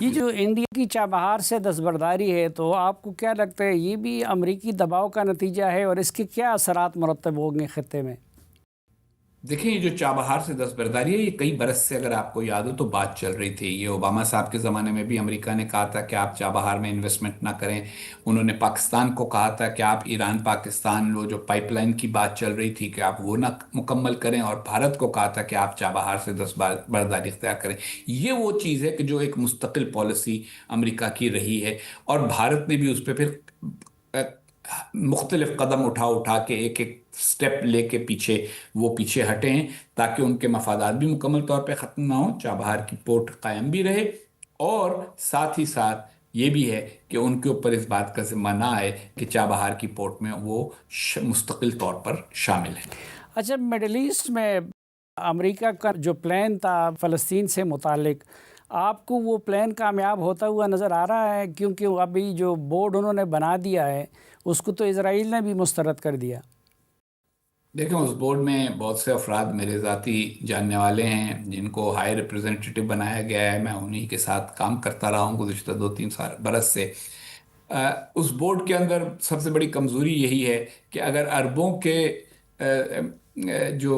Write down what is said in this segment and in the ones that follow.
یہ جو انڈیا کی چابہار سے دستبرداری ہے، تو آپ کو کیا لگتا ہے یہ بھی امریکی دباؤ کا نتیجہ ہے، اور اس کے کیا اثرات مرتب ہوں گے خطے میں؟ دیکھیں، یہ جو چابہار سے دستبرداری ہے، یہ کئی برس سے، اگر آپ کو یاد ہو تو بات چل رہی تھی. یہ اوباما صاحب کے زمانے میں بھی امریکہ نے کہا تھا کہ آپ چابہار میں انویسٹمنٹ نہ کریں. انہوں نے پاکستان کو کہا تھا کہ آپ ایران پاکستان وہ جو پائپ لائن کی بات چل رہی تھی کہ آپ وہ نہ مکمل کریں، اور بھارت کو کہا تھا کہ آپ چابہار سے دستبرداری اختیار کریں. یہ وہ چیز ہے کہ جو ایک مستقل پالیسی امریکہ کی رہی ہے، اور بھارت نے بھی اس پہ پھر مختلف قدم اٹھا اٹھا کے ایک ایک سٹیپ لے کے پیچھے ہٹے ہیں، تاکہ ان کے مفادات بھی مکمل طور پہ ختم نہ ہوں، چابہار کی پورٹ قائم بھی رہے، اور ساتھ ہی ساتھ یہ بھی ہے کہ ان کے اوپر اس بات کا ذمہ نہ آئے کہ چابہار کی پورٹ میں وہ مستقل طور پر شامل ہے. اچھا، مڈل ایسٹ میں امریکہ کا جو پلان تھا فلسطین سے متعلق، آپ کو وہ پلان کامیاب ہوتا ہوا نظر آ رہا ہے؟ کیونکہ ابھی جو بورڈ انہوں نے بنا دیا ہے اس کو تو اسرائیل نے بھی مسترد کر دیا. دیکھیں، اس بورڈ میں بہت سے افراد میرے ذاتی جاننے والے ہیں جن کو ہائی ریپرزینٹیٹو بنایا گیا ہے. میں انہی کے ساتھ کام کرتا رہا ہوں گزشتہ 2-3 برس سے. اس بورڈ کے اندر سب سے بڑی کمزوری یہی ہے کہ اگر عربوں کے جو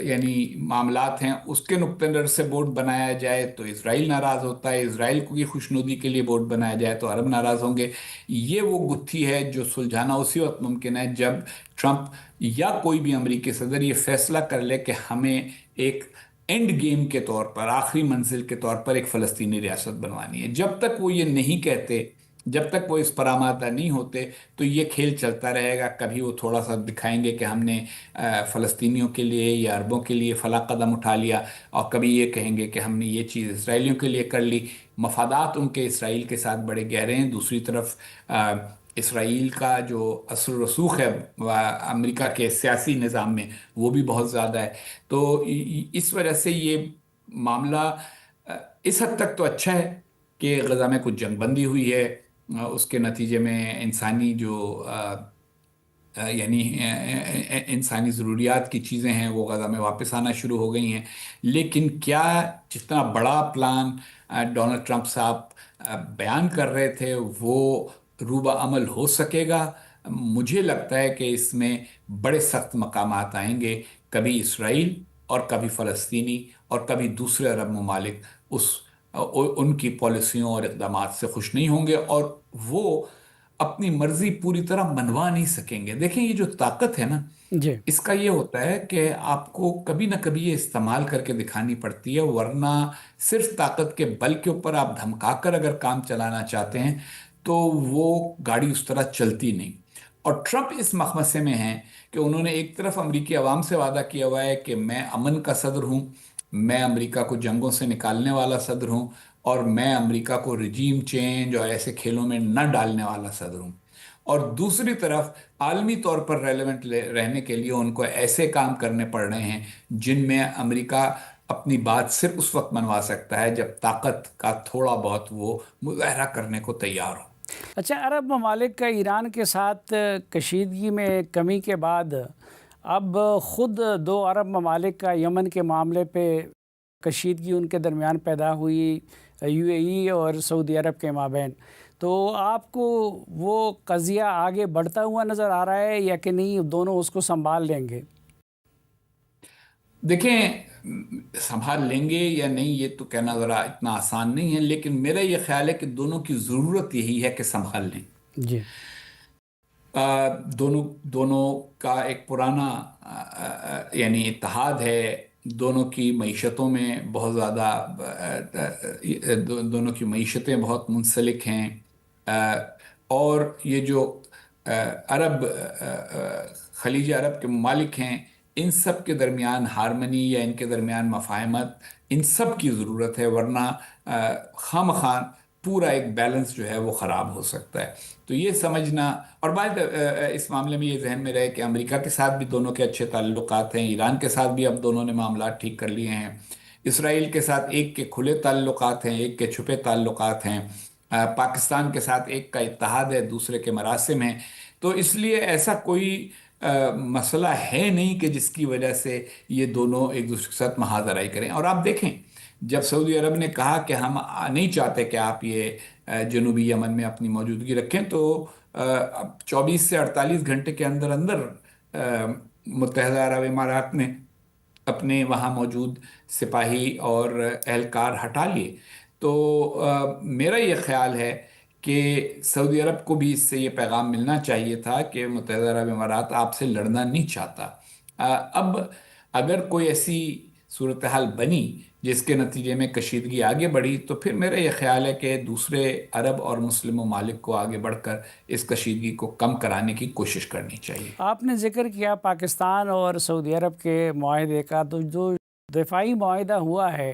یعنی معاملات ہیں اس کے نقطہ نظر سے بورڈ بنایا جائے تو اسرائیل ناراض ہوتا ہے، اسرائیل کو کی خوشنودی کے لیے بورڈ بنایا جائے تو عرب ناراض ہوں گے. یہ وہ گتھی ہے جو سلجھانا اسی وقت ممکن ہے جب ٹرمپ یا کوئی بھی امریکی صدر یہ فیصلہ کر لے کہ ہمیں ایک اینڈ گیم کے طور پر، آخری منزل کے طور پر ایک فلسطینی ریاست بنوانی ہے. جب تک وہ یہ نہیں کہتے، جب تک وہ اس پر آمادہ نہیں ہوتے، تو یہ کھیل چلتا رہے گا. کبھی وہ تھوڑا سا دکھائیں گے کہ ہم نے فلسطینیوں کے لیے یا عربوں کے لیے فلاں قدم اٹھا لیا، اور کبھی یہ کہیں گے کہ ہم نے یہ چیز اسرائیلیوں کے لیے کر لی. مفادات ان کے اسرائیل کے ساتھ بڑے گہرے ہیں. دوسری طرف اسرائیل کا جو اثر و رسوخ ہے امریکہ کے سیاسی نظام میں، وہ بھی بہت زیادہ ہے. تو اس وجہ سے یہ معاملہ اس حد تک تو اچھا ہے کہ غزہ میں کچھ جنگ بندی ہوئی ہے. اس کے نتیجے میں انسانی جو یعنی انسانی ضروریات کی چیزیں ہیں وہ غزہ میں واپس آنا شروع ہو گئی ہیں. لیکن کیا جتنا بڑا پلان ڈونلڈ ٹرمپ صاحب بیان کر رہے تھے وہ روبہ عمل ہو سکے گا؟ مجھے لگتا ہے کہ اس میں بڑے سخت مقامات آئیں گے. کبھی اسرائیل، اور کبھی فلسطینی، اور کبھی دوسرے عرب ممالک ان کی پالیسیوں اور اقدامات سے خوش نہیں ہوں گے، اور وہ اپنی مرضی پوری طرح منوا نہیں سکیں گے. دیکھیں، یہ جو طاقت ہے نا، جی. اس کا یہ ہوتا ہے کہ آپ کو کبھی نہ کبھی یہ استعمال کر کے دکھانی پڑتی ہے، ورنہ صرف طاقت کے بل کے اوپر آپ دھمکا کر اگر کام چلانا چاہتے ہیں تو وہ گاڑی اس طرح چلتی نہیں. اور ٹرمپ اس مخمصے میں ہیں کہ انہوں نے ایک طرف امریکی عوام سے وعدہ کیا ہوا ہے کہ میں امن کا صدر ہوں، میں امریکہ کو جنگوں سے نکالنے والا صدر ہوں، اور میں امریکہ کو رجیم چینج اور ایسے کھیلوں میں نہ ڈالنے والا صدر ہوں. اور دوسری طرف عالمی طور پر ریلیونٹ رہنے کے لیے ان کو ایسے کام کرنے پڑ رہے ہیں جن میں امریکہ اپنی بات صرف اس وقت منوا سکتا ہے جب طاقت کا تھوڑا بہت وہ مظاہرہ کرنے کو تیار ہو. اچھا، عرب ممالک کا ایران کے ساتھ کشیدگی میں کمی کے بعد اب خود دو عرب ممالک کا یمن کے معاملے پہ کشیدگی ان کے درمیان پیدا ہوئی، یو اے ای اور سعودی عرب کے مابین. تو آپ کو وہ قضیہ آگے بڑھتا ہوا نظر آ رہا ہے یا کہ نہیں، دونوں اس کو سنبھال لیں گے؟ دیکھیں، سنبھال لیں گے یا نہیں یہ تو کہنا ذرا اتنا آسان نہیں ہے، لیکن میرا یہ خیال ہے کہ دونوں کی ضرورت یہی ہے کہ سنبھال لیں. جی. دونوں دونوں کا ایک پرانا یعنی اتحاد ہے. دونوں کی معیشتوں میں بہت زیادہ دونوں کی معیشتیں بہت منسلک ہیں. اور یہ جو عرب خلیج عرب کے ممالک ہیں، ان سب کے درمیان ہارمنی یا ان کے درمیان مفاہمت، ان سب کی ضرورت ہے، ورنہ خواہ مخواہ پورا ایک بیلنس جو ہے وہ خراب ہو سکتا ہے. تو یہ سمجھنا، اور بعد اس معاملے میں یہ ذہن میں رہے کہ امریکہ کے ساتھ بھی دونوں کے اچھے تعلقات ہیں، ایران کے ساتھ بھی اب دونوں نے معاملات ٹھیک کر لیے ہیں، اسرائیل کے ساتھ ایک کے کھلے تعلقات ہیں، ایک کے چھپے تعلقات ہیں، پاکستان کے ساتھ ایک کا اتحاد ہے، دوسرے کے مراسم ہیں. تو اس لیے ایسا کوئی مسئلہ ہے نہیں کہ جس کی وجہ سے یہ دونوں ایک دوسرے کے ساتھ محاذ آرائی کریں. اور آپ دیکھیں جب سعودی عرب نے کہا کہ ہم نہیں چاہتے کہ آپ یہ جنوبی یمن میں اپنی موجودگی رکھیں، تو اب 24 سے 48 گھنٹے کے اندر اندر متحدہ عرب امارات نے اپنے وہاں موجود سپاہی اور اہلکار ہٹا لیے۔ تو میرا یہ خیال ہے کہ سعودی عرب کو بھی اس سے یہ پیغام ملنا چاہیے تھا کہ متحدہ عرب امارات آپ سے لڑنا نہیں چاہتا۔ اب اگر کوئی ایسی صورتحال بنی جس کے نتیجے میں کشیدگی آگے بڑھی، تو پھر میرا یہ خیال ہے کہ دوسرے عرب اور مسلم ممالک کو آگے بڑھ کر اس کشیدگی کو کم کرانے کی کوشش کرنی چاہیے۔ آپ نے ذکر کیا پاکستان اور سعودی عرب کے معاہدے کا، تو جو دفاعی معاہدہ ہوا ہے،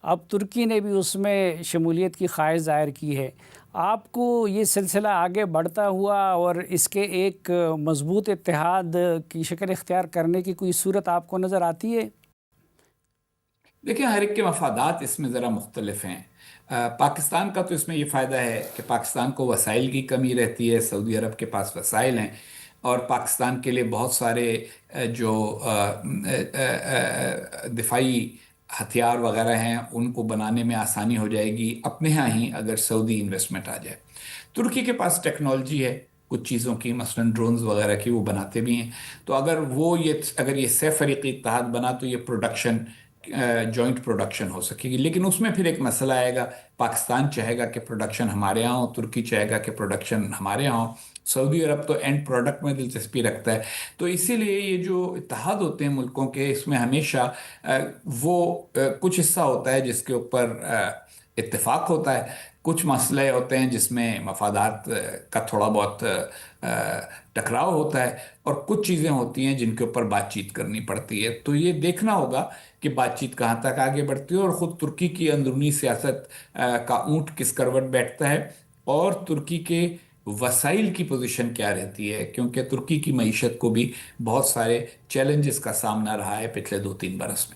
اب ترکی نے بھی اس میں شمولیت کی خواہش ظاہر کی ہے۔ آپ کو یہ سلسلہ آگے بڑھتا ہوا اور اس کے ایک مضبوط اتحاد کی شکل اختیار کرنے کی کوئی صورت آپ کو نظر آتی ہے؟ دیکھیں، ہر ایک کے مفادات اس میں ذرا مختلف ہیں۔ پاکستان کا تو اس میں یہ فائدہ ہے کہ پاکستان کو وسائل کی کمی رہتی ہے، سعودی عرب کے پاس وسائل ہیں، اور پاکستان کے لیے بہت سارے جو دفاعی ہتھیار وغیرہ ہیں ان کو بنانے میں آسانی ہو جائے گی اپنے ہاں ہی اگر سعودی انویسٹمنٹ آ جائے۔ ترکی کے پاس ٹیکنالوجی ہے کچھ چیزوں کی، مثلا ڈرونز وغیرہ کی، وہ بناتے بھی ہیں۔ تو اگر یہ سہ فریقی اتحاد بنا تو یہ پروڈکشن، جوائنٹ پروڈکشن ہو سکے گی۔ لیکن اس میں پھر ایک مسئلہ آئے گا، پاکستان چاہے گا کہ پروڈکشن ہمارے یہاں ہو، ترکی چاہے گا کہ پروڈکشن ہمارے یہاں ہو، سعودی عرب تو اینڈ پروڈکٹ میں دلچسپی رکھتا ہے۔ تو اسی لیے یہ جو اتحاد ہوتے ہیں ملکوں کے، اس میں ہمیشہ وہ کچھ حصہ ہوتا ہے جس کے اوپر اتفاق ہوتا ہے، کچھ مسئلے ہوتے ہیں جس میں مفادات کا تھوڑا بہت ٹکراؤ ہوتا ہے، اور کچھ چیزیں ہوتی ہیں جن کے اوپر بات چیت کرنی پڑتی ہے۔ تو یہ دیکھنا ہوگا کہ بات چیت کہاں تک آگے بڑھتی ہے، اور خود ترکی کی اندرونی سیاست کا اونٹ کس کروٹ بیٹھتا ہے، اور ترکی کے وسائل کی پوزیشن کیا رہتی ہے، کیونکہ ترکی کی معیشت کو بھی بہت سارے چیلنجز کا سامنا رہا ہے پچھلے 2-3 برس میں۔